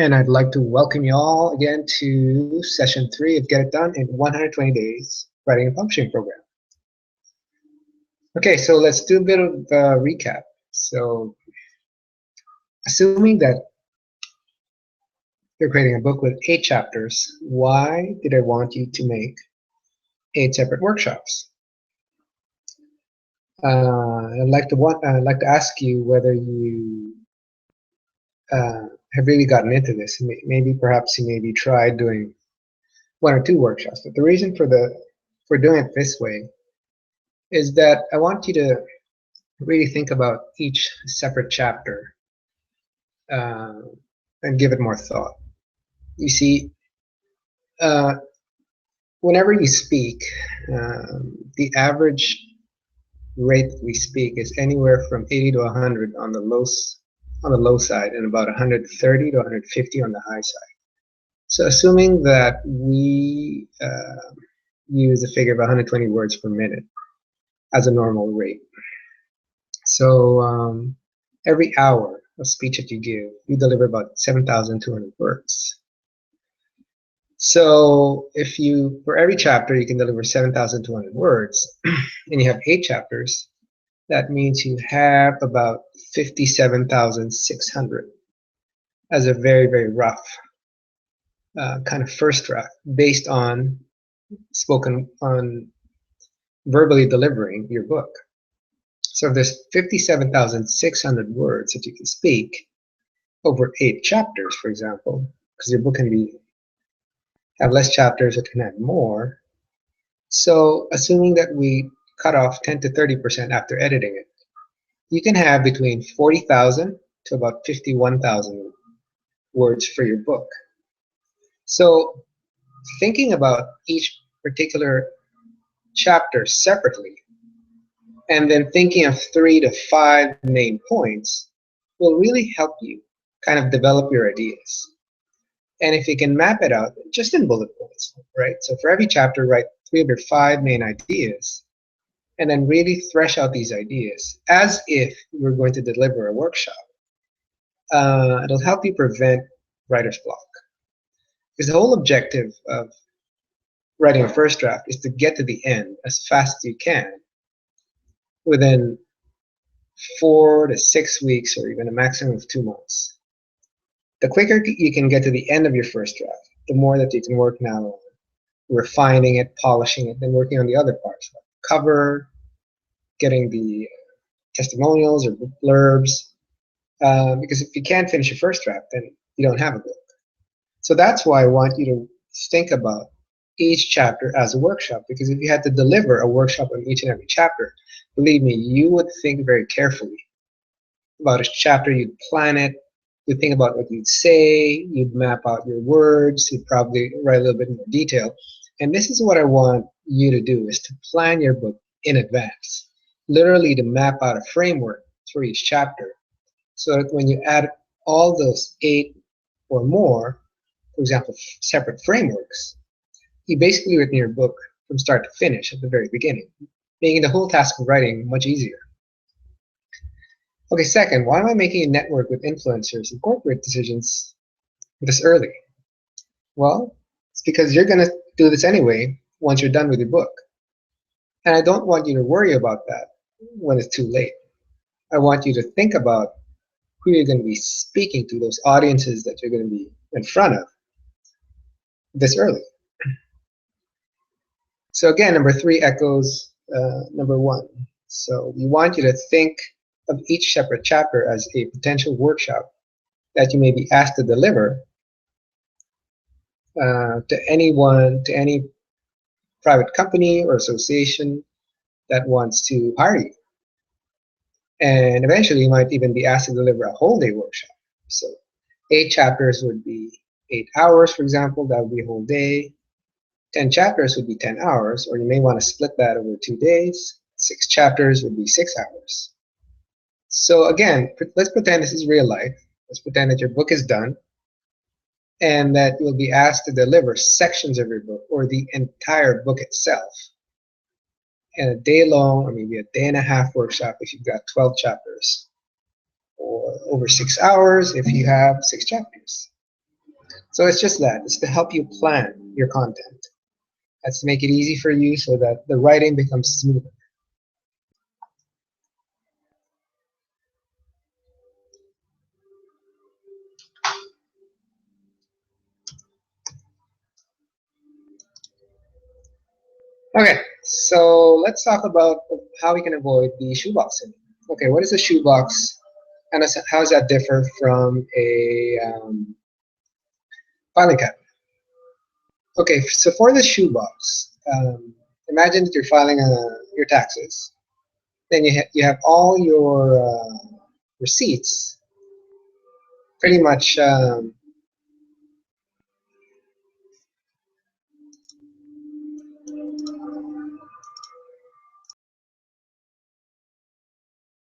and I'd like to welcome you all again to session 3 of Get It Done in 120 Days Writing a Publishing Program. Okay, so let's do a bit of a recap. So, assuming that you're creating a book with 8 chapters, why did I want you to make 8 separate workshops? I'd like to ask you whether you have really gotten into this. Maybe perhaps you maybe tried doing 1 or 2 workshops. But the reason for doing it this way is that I want you to really think about each separate chapter and give it more thought. You see, whenever you speak, the average rate that we speak is anywhere from 80 to 100 on the low side, and about 130 to 150 on the high side. So assuming that we use a figure of 120 words per minute as a normal rate. So every hour of speech that you give, you deliver about 7,200 words. So if you, for every chapter, you can deliver 7,200 words, and you have 8 chapters, that means you have about 57,600 as a very, very rough kind of first draft based on verbally delivering your book. So if there's 57,600 words that you can speak over 8 chapters, for example, because your book can have less chapters, it can have more. So assuming that we cut off 10 to 30% after editing it, you can have between 40,000 to about 51,000 words for your book. So thinking about each particular chapter separately, and then thinking of 3 to 5 main points will really help you kind of develop your ideas. And if you can map it out just in bullet points, right? So for every chapter, write 3 of your 5 main ideas, and then really thresh out these ideas as if you were going to deliver a workshop. It'll help you prevent writer's block. Because the whole objective of writing a first draft is to get to the end as fast as you can within 4 to 6 weeks, or even a maximum of 2 months. The quicker you can get to the end of your first draft, the more that you can work now on refining it, polishing it, then working on the other parts, like cover, getting the testimonials or blurbs. Because if you can't finish your first draft, then you don't have a book. So that's why I want you to think about each chapter as a workshop, because if you had to deliver a workshop on each and every chapter, believe me, you would think very carefully about a chapter. You'd plan it, you'd think about what you'd say, you'd map out your words, you'd probably write a little bit more detail. And this is what I want you to do, is to plan your book in advance, literally to map out a framework for each chapter, so that when you add all those 8 or more, for example, separate frameworks, you basically written your book from start to finish at the very beginning, making the whole task of writing much easier. Okay, second, why am I making a network with influencers and corporate decisions this early? Well, it's because you're going to do this anyway once you're done with your book. And I don't want you to worry about that when it's too late. I want you to think about who you're going to be speaking to, those audiences that you're going to be in front of this early. So again, number 3 echoes number 1. So we want you to think of each separate chapter as a potential workshop that you may be asked to deliver to any private company or association that wants to hire you. And eventually you might even be asked to deliver a whole day workshop. So 8 chapters would be 8 hours, for example, that would be a whole day. 10 chapters would be 10 hours, or you may want to split that over 2 days. 6 chapters would be 6 hours. So again, let's pretend this is real life. Let's pretend that your book is done and that you'll be asked to deliver sections of your book or the entire book itself in a day-long or maybe a day-and-a-half workshop if you've got 12 chapters, or over 6 hours if you have 6 chapters. So it's just that. It's to help you plan your content. That's to make it easy for you so that the writing becomes smoother. Okay, so let's talk about how we can avoid the shoebox syndrome. Okay, what is a shoebox, and how does that differ from a filing cabinet? Okay, so for the shoebox, imagine that you're filing your taxes. Then you have all your receipts pretty much